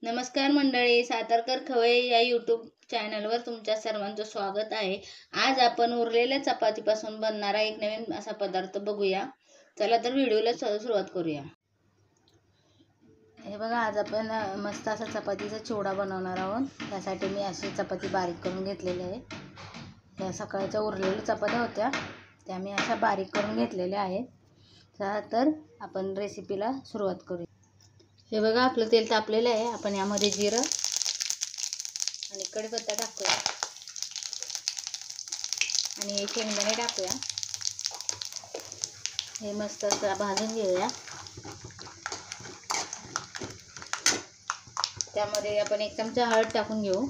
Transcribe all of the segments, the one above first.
नमस्कार मंडळी, सातारकर खवय या यूट्यूब चॅनलवर तुमच्या सर्वांचं स्वागत आहे। आज आपण उरलेल्या चपातीपासून बनणारा एक नवीन असा पदार्थ बघूया। चला तर व्हिडिओला सुरुवात करूया। हे बघा, आज आपण मस्त असा चपातीचा चिवडा बनवणार आहोत। त्यासाठी मी अशी चपाती बारीक करून घेतलेली आहे। त्या सकाळच्या उरलेल्या चपात्या होत्या, त्या मी अशा बारीक करून घेतलेल्या आहेत। चला तर आपण रेसिपीला सुरुवात करूया। हे बघा, आपलं तेल तापलेलं आहे। आपण यामध्ये जिरं आणि कढीपत्ता टाकूया आणि हे शेंगदाणे टाकूया। हे मस्त असं भाजून घेऊया। त्यामध्ये आपण 1 चमचा हळद टाकून घेऊ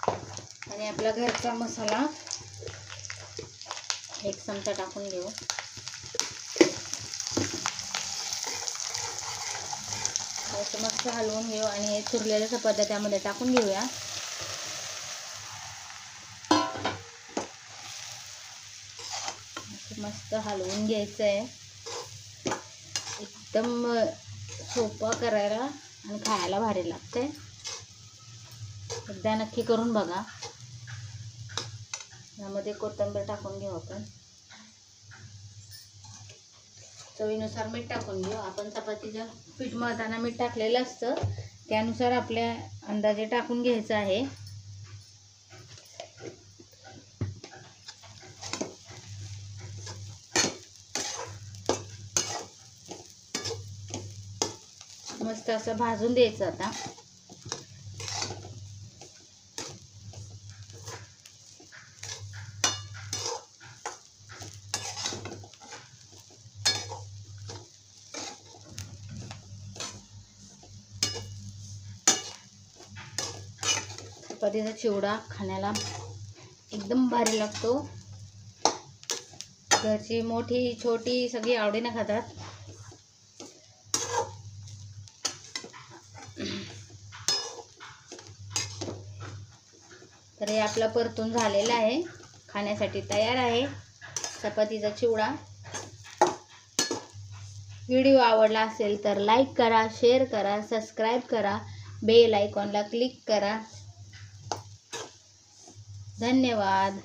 आणि आपला घरचा मसाला 1 चमचा टाकून घेऊ। मस्त हलवून घेऊ आणि हे चुरलेल्या चपात्या त्यामध्ये टाकून घेऊया। मस्त हलवून घ्यायचं आहे। एकदम सोपं करायला आणि खायला भारी लागते। एकदा नक्की करून बघा। यामध्ये कोथिंबीर टाकून घेऊ आपण। चवीनुसार मीठ टाकून घेऊ। आपण चपातीचं पीठ मळताना मीठ टाकलेलं असतं, त्यानुसार आपल्या अंदाजे टाकून घ्यायचं आहे। मस्त असं भाजून द्यायचं आता। चपातीचा चिवडा खाण्याला एकदम भारी लागतो। घरची मोठी छोटी सगळी आवडीने खातात। तर हे आपला परतून झालेला आहे, खाण्यासाठी तयार आहे चपातीचा चिवडा। व्हिडिओ आवडला असेल तर लाईक करा, शेअर करा, सबस्क्राईब करा, बेल आयकॉनला क्लिक करा। धन्यवाद।